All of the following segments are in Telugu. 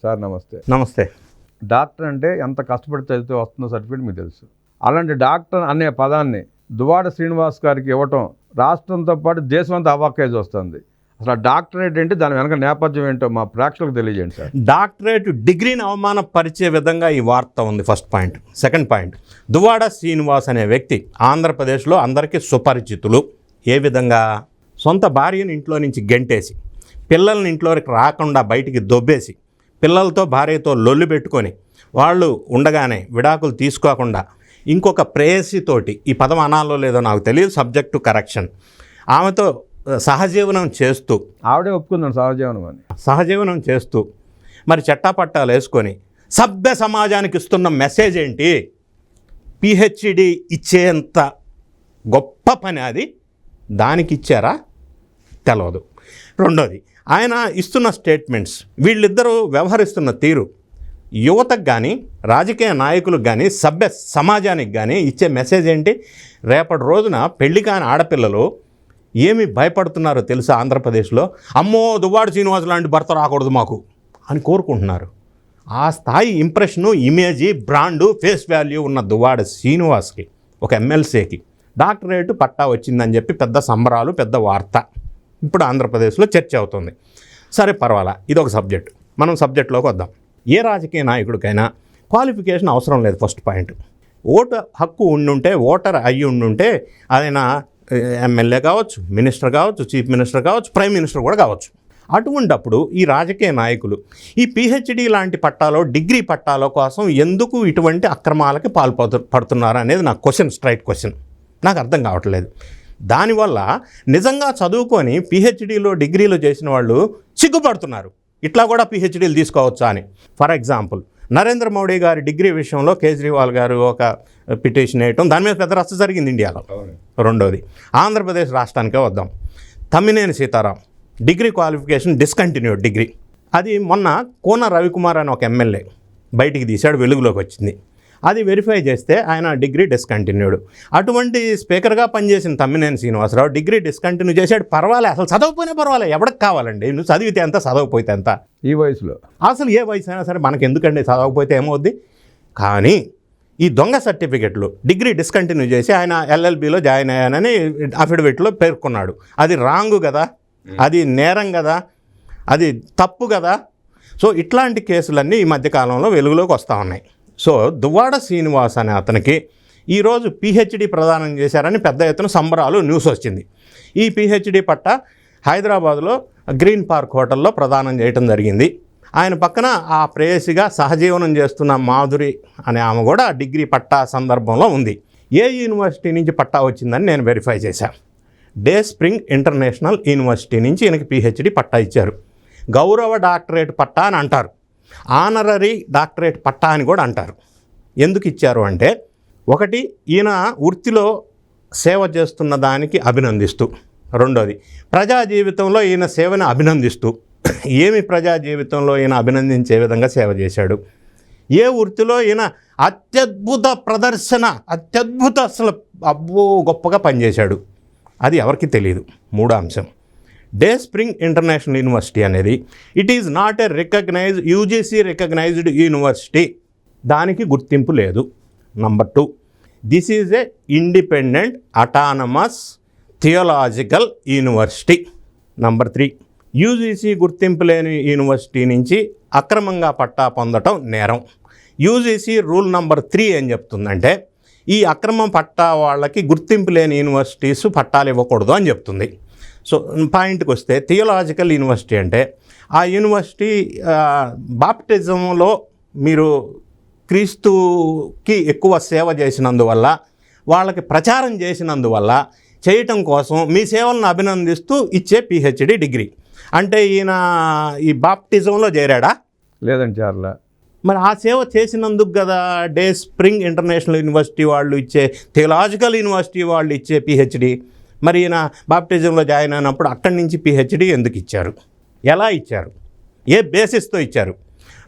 సార్ నమస్తే. నమస్తే. డాక్టర్ అంటే ఎంత కష్టపడి చదివితే వస్తుందో సర్టిఫికేట్ మీకు తెలుసు. అలాంటి డాక్టర్ అనే పదాన్ని దువ్వాడ శ్రీనివాస్ గారికి ఇవ్వటం రాష్ట్రంతో పాటు దేశం అంతా అవాక్కేజ్ వస్తుంది. అసలు డాక్టరేట్ ఏంటి, దాని వెనక నేపథ్యం ఏంటో మా ప్రేక్షకులకు తెలియజేయండి సార్. డాక్టరేట్ డిగ్రీని అవమానపరిచే విధంగా ఈ వార్త ఉంది. First point. Second point, Duvvada Srinivas అనే వ్యక్తి ఆంధ్రప్రదేశ్లో అందరికీ సుపరిచితులు. ఏ విధంగా? సొంత భార్యను ఇంట్లో నుంచి గెంటేసి, పిల్లల్ని ఇంట్లోకి రాకుండా బయటికి దొబ్బేసి, పిల్లలతో భార్యతో లొల్లు పెట్టుకొని, వాళ్ళు ఉండగానే విడాకులు తీసుకోకుండా ఇంకొక ప్రేయసితోటి, ఈ పదం అనాలో లేదో నాకు తెలియదు, సబ్జెక్ట్ టు కరెక్షన్, ఆమెతో సహజీవనం చేస్తూ, ఆవిడే ఒప్పుకుందాం సహజీవనం అని, సహజీవనం చేస్తూ మరి చట్టాపట్టాలు వేసుకొని సభ్య సమాజానికి ఇస్తున్న మెసేజ్ ఏంటి? పిహెచ్డి ఇచ్చేంత గొప్ప పని అది. దానికి ఇచ్చారా తెలవదు. రెండోది, ఆయన ఇస్తున్న స్టేట్మెంట్స్, వీళ్ళిద్దరూ వ్యవహరిస్తున్న తీరు యువతకు కానీ రాజకీయ నాయకులకు కానీ సభ్య సమాజానికి కానీ ఇచ్చే మెసేజ్ ఏంటి? రేపటి రోజున పెళ్లి కాని ఆడపిల్లలు ఏమి భయపడుతున్నారో తెలుసా? ఆంధ్రప్రదేశ్లో అమ్మో దువ్వాడ శ్రీనివాస్ లాంటి భర్త రాకూడదు మాకు అని కోరుకుంటున్నారు. ఆ స్థాయి impression, image, brand, face value ఉన్న దువ్వాడ శ్రీనివాస్కి, ఒక ఎమ్మెల్సీకి డాక్టరేట్ పట్టా వచ్చిందని చెప్పి పెద్ద సంబరాలు, పెద్ద వార్త ఇప్పుడు ఆంధ్రప్రదేశ్లో చర్చ అవుతుంది. సరే పర్వాలా, ఇదొక సబ్జెక్ట్. మనం సబ్జెక్ట్లోకి వద్దాం. ఏ రాజకీయ నాయకుడికైనా క్వాలిఫికేషన్ అవసరం లేదు. ఫస్ట్ పాయింట్, ఓటు హక్కు ఉండుంటే, ఓటర్ అయ్యి ఉండుంటే ఆయన ఎమ్మెల్యే కావచ్చు, మినిస్టర్ కావచ్చు, చీఫ్ మినిస్టర్ కావచ్చు, ప్రైమ్ మినిస్టర్ కూడా కావచ్చు. అటువంటప్పుడు ఈ రాజకీయ నాయకులు ఈ పిహెచ్డి లాంటి పట్టాలో, డిగ్రీ పట్టాలో కోసం ఎందుకు ఇటువంటి అక్రమాలకి పడుతున్నారు అనేది నా క్వశ్చన్, స్ట్రైట్ క్వశ్చన్. నాకు అర్థం కావట్లేదు. దానివల్ల నిజంగా చదువుకొని పిహెచ్డీలో, డిగ్రీలో చేసిన వాళ్ళు సిగ్గుపడుతున్నారు. ఇట్లా కూడా పిహెచ్డీలు తీసుకోవచ్చా అని. ఫర్ ఎగ్జాంపుల్, నరేంద్ర మోడీ గారి డిగ్రీ విషయంలో కేజ్రీవాల్ గారు ఒక పిటిషన్ వేయటం, దాని మీద పెద్ద రచ్చ జరిగింది ఇండియాలో. రెండోది, ఆంధ్రప్రదేశ్ రాష్ట్రానికే వద్దాం. Tammineni Sitaram degree qualification discontinued degree, అది మొన్న కోన రవికుమార్ అని ఒక ఎమ్మెల్యే బయటికి తీశాడు, వెలుగులోకి వచ్చింది. అది వెరిఫై చేస్తే ఆయన డిగ్రీ డిస్కంటిన్యూడ్. అటువంటి స్పీకర్గా పనిచేసిన తమ్మినేని శ్రీనివాసరావు డిగ్రీ డిస్కంటిన్యూ చేశాడు. పర్వాలే, అసలు చదవకపోయినా పర్వాలే, ఎవరికి కావాలండి? నువ్వు చదివితే ఎంత, చదవకపోతే ఎంత? ఈ వయసులో అసలు ఏ వయసు అయినా సరే మనకు ఎందుకండి, చదవకపోతే ఏమవుద్ది? కానీ ఈ దొంగ సర్టిఫికెట్లు డిగ్రీ డిస్కంటిన్యూ చేసి ఆయన ఎల్ఎల్బిలో జాయిన్ అయ్యానని అఫిడవిట్లో పేర్కొన్నాడు. అది రాంగు కదా, అది నేరం కదా, అది తప్పు కదా. సో ఇట్లాంటి కేసులన్నీ ఈ మధ్యకాలంలో వెలుగులోకి వస్తూ ఉన్నాయి. సో దువ్వాడ శ్రీనివాస్ అనే అతనికి ఈరోజు పిహెచ్డి ప్రదానం చేశారని పెద్ద ఎత్తున సంబరాలు, న్యూస్ వచ్చింది. ఈ పిహెచ్డి పట్టా హైదరాబాద్లో గ్రీన్ పార్క్ హోటల్లో ప్రదానం చేయటం జరిగింది. ఆయన పక్కన ఆ ప్రేయసిగా సహజీవనం చేస్తున్న మాధురి అనే ఆమె కూడా డిగ్రీ పట్టా సందర్భంలో ఉంది. ఏ యూనివర్సిటీ నుంచి పట్టా వచ్చిందని నేను వెరిఫై చేశాను. డే స్ప్రింగ్ ఇంటర్నేషనల్ యూనివర్సిటీ నుంచి ఈయనకి పిహెచ్డి పట్టా ఇచ్చారు. గౌరవ డాక్టరేట్ పట్టా అని అంటారు, ఆనరరీ డాక్టరేట్ పట్టా అని కూడా అంటారు. ఎందుకు ఇచ్చారు అంటే, ఒకటి, ఈయన వృత్తిలో సేవ చేస్తున్న దానికి అభినందిస్తూ, రెండోది ప్రజా జీవితంలో ఈయన సేవను అభినందిస్తూ. ఏమి ప్రజా జీవితంలో ఈయన అభినందించే విధంగా సేవ చేశాడు, ఏ వృత్తిలో ఈయన అత్యద్భుత ప్రదర్శన, అత్యద్భుత అసలు అబ్బో గొప్పగా పనిచేశాడు, అది ఎవరికి తెలియదు. మూడో అంశం, డే స్ప్రింగ్ ఇంటర్నేషనల్ యూనివర్సిటీ అనేది it is not a recognized, UGC recognized university, దానికి గుర్తింపు లేదు. Number 2, this is a independent autonomous theological university. Number 3, UGC గుర్తింపు లేని యూనివర్సిటీ నుంచి అక్రమంగా పట్టా పొందటం నేరం. యూజీసీ రూల్ నంబర్ 3 ఏం చెప్తుందంటే, ఈ అక్రమం పట్టా వాళ్ళకి గుర్తింపు లేని యూనివర్సిటీస్ పట్టాలు ఇవ్వకూడదు అని చెప్తుంది. సో పాయింట్కి వస్తే, థియోలాజికల్ యూనివర్సిటీ అంటే ఆ యూనివర్సిటీ బాప్టిజంలో మీరు క్రీస్తుకి ఎక్కువ సేవ చేసినందువల్ల, వాళ్ళకి ప్రచారం చేసినందువల్ల చేయటం కోసం మీ సేవలను అభినందిస్తూ ఇచ్చే పిహెచ్డి డిగ్రీ. అంటే ఈయన ఈ బాప్టిజంలో చేరాడా? లేదండి, చేరలే. మరి ఆ సేవ చేసినందుకు కదా డే స్ప్రింగ్ ఇంటర్నేషనల్ యూనివర్సిటీ వాళ్ళు ఇచ్చే, థియోలాజికల్ యూనివర్సిటీ వాళ్ళు ఇచ్చే పిహెచ్డి. మరి ఈయన బాప్టిజంలో జాయిన్ అయినప్పుడు అక్కడి నుంచి పిహెచ్డి ఎందుకు ఇచ్చారు, ఎలా ఇచ్చారు, ఏ బేసిస్తో ఇచ్చారు?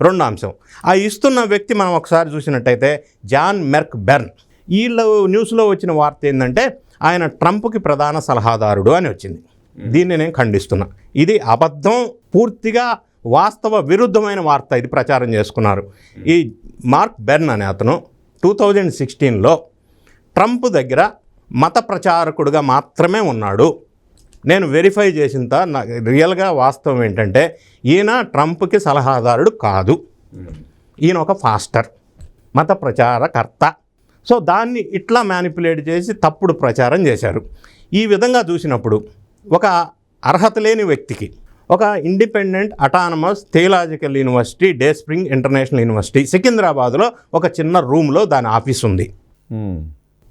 రెండో అంశం, ఆ ఇస్తున్న వ్యక్తి మనం ఒకసారి చూసినట్టయితే జాన్ మెర్క్ బెర్న్. వీళ్ళు న్యూస్లో వచ్చిన వార్త ఏంటంటే ఆయన ట్రంప్కి ప్రధాన సలహాదారుడు అని వచ్చింది. దీన్ని నేను ఖండిస్తున్నా. ఇది అబద్ధం, పూర్తిగా వాస్తవ విరుద్ధమైన వార్త ఇది ప్రచారం చేసుకున్నారు. ఈ మార్క్ బెర్న్ అనే అతను 2016లో ట్రంప్ దగ్గర మత ప్రచారకుడుగా మాత్రమే ఉన్నాడు. నేను వెరిఫై చేసిన రియల్గా వాస్తవం ఏంటంటే ఈయన ట్రంప్కి సలహాదారుడు కాదు, ఈయన ఒక ఫాస్టర్, మత ప్రచారకర్త. సో దాన్ని ఇట్లా మ్యానిపులేట్ చేసి తప్పుడు ప్రచారం చేశారు. ఈ విధంగా చూసినప్పుడు ఒక అర్హత లేని వ్యక్తికి ఒక independent autonomous theological university, day spring international university సికింద్రాబాద్లో ఒక చిన్న రూమ్లో దాని ఆఫీస్ ఉంది.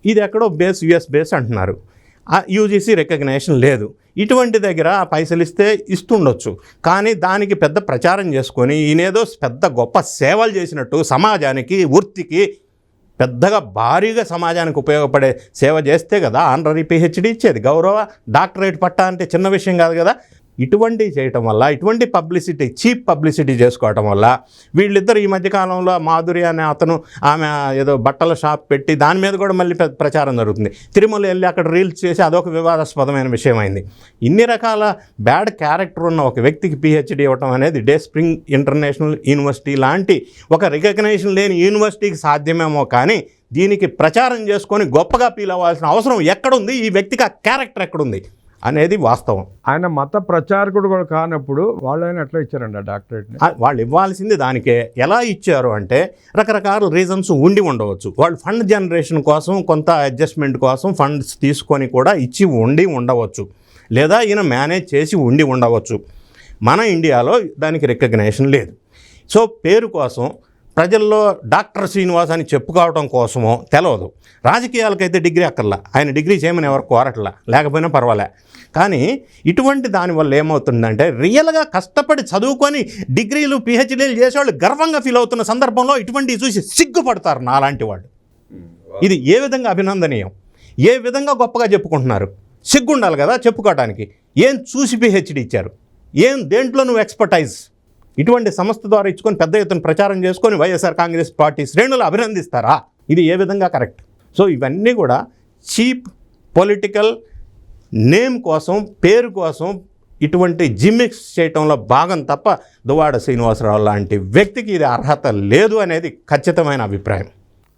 ఇది ఎక్కడో బేస్ యుఎస్ బేస్ అంటున్నారు. యూజీసీ రికగ్నేషన్ లేదు. ఇటువంటి దగ్గర పైసలు ఇస్తే ఇస్తుండొచ్చు, కానీ దానికి పెద్ద ప్రచారం చేసుకొని ఈయనేదో పెద్ద గొప్ప సేవలు చేసినట్టు సమాజానికి, వృత్తికి పెద్దగా భారీగా సమాజానికి ఉపయోగపడే సేవ చేస్తే కదా ఆనరీ పిహెచ్డి ఇచ్చేది. గౌరవ డాక్టరేట్ పట్టా అంటే చిన్న విషయం కాదు కదా. ఇటువంటి చేయటం వల్ల, ఇటువంటి పబ్లిసిటీ, చీప్ పబ్లిసిటీ చేసుకోవటం వల్ల వీళ్ళిద్దరు ఈ మధ్యకాలంలో మాధురి అనే అతను, ఆమె ఏదో బట్టల షాప్ పెట్టి దాని మీద కూడా మళ్ళీ ప్రచారం జరుగుతుంది. తిరుమల వెళ్ళి అక్కడ రీల్స్ చేసి అదొక వివాదాస్పదమైన విషయం అయింది. ఇన్ని రకాల బ్యాడ్ క్యారెక్టర్ ఉన్న ఒక వ్యక్తికి పిహెచ్డి ఇవ్వటం అనేది డే స్ప్రింగ్ ఇంటర్నేషనల్ యూనివర్సిటీ లాంటి ఒక రికగ్నేషన్ లేని యూనివర్సిటీకి సాధ్యమేమో, కానీ దీనికి ప్రచారం చేసుకొని గొప్పగా ఫీల్ అవ్వాల్సిన అవసరం ఎక్కడుంది? ఈ వ్యక్తికి ఆ క్యారెక్టర్ ఎక్కడుంది అనేది వాస్తవం. ఆయన మత ప్రచారకుడు కూడా కానప్పుడు వాళ్ళు ఆయన ఎట్లా ఇచ్చారండి ఆ డాక్టరేట్ని? వాళ్ళు ఇవ్వాల్సింది దానికే. ఎలా ఇచ్చారు అంటే రకరకాల రీజన్స్ ఉండి ఉండవచ్చు. వాళ్ళు ఫండ్ జనరేషన్ కోసం, కొంత అడ్జస్ట్మెంట్ కోసం ఫండ్స్ తీసుకొని కూడా ఇచ్చి ఉండవచ్చు, లేదా ఈయన మేనేజ్ చేసి ఉండవచ్చు. మన ఇండియాలో దానికి రికగ్నేషన్ లేదు. సో పేరు కోసం, ప్రజల్లో డాక్టర్ శ్రీనివాస్ అని చెప్పుకోవడం కోసమో తెలియదు. రాజకీయాలకైతే డిగ్రీ అక్కర్లా, ఆయన డిగ్రీ చేయమని ఎవరు కోరట్లా, లేకపోయినా పర్వాలే. కానీ ఇటువంటి దానివల్ల ఏమవుతుందంటే రియల్గా కష్టపడి చదువుకొని డిగ్రీలు పిహెచ్డీలు చేసేవాళ్ళు గర్వంగా ఫీల్ అవుతున్న సందర్భంలో ఇటువంటివి చూసి సిగ్గుపడతారు నాలాంటి వాళ్ళు. ఇది ఏ విధంగా అభినందనీయం, ఏ విధంగా గొప్పగా చెప్పుకుంటున్నారు? సిగ్గుండాలి కదా చెప్పుకోవడానికి. ఏం చూసి పిహెచ్డీ ఇచ్చారు? ఏం దేంట్లో నువ్వు ఎక్స్పర్టైజ్? ఇటువంటి సంస్థ ద్వారా ఇచ్చుకొని పెద్ద ఎత్తున ప్రచారం చేసుకొని వైఎస్ఆర్ కాంగ్రెస్ పార్టీ శ్రేణులు అభినందిస్తారా? ఇది ఏ విధంగా కరెక్ట్? సో ఇవన్నీ కూడా చీప్ పొలిటికల్ నేమ్ కోసం, పేరు కోసం ఇటువంటి జిమ్మిక్స్ చేయటంలో భాగం తప్ప దువ్వాడ శ్రీనివాసరావు లాంటి వ్యక్తికి ఇది అర్హత లేదు అనేది ఖచ్చితమైన అభిప్రాయం.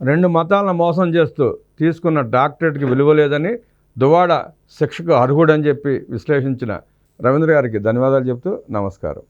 రెండు మతాలను మోసం చేస్తూ తీసుకున్న డాక్టరేట్కి విలువ లేదని, దువ్వాడ శిక్షకు అర్హుడని చెప్పి విశ్లేషించిన రవీంద్ర గారికి ధన్యవాదాలు చెప్తూ నమస్కారం.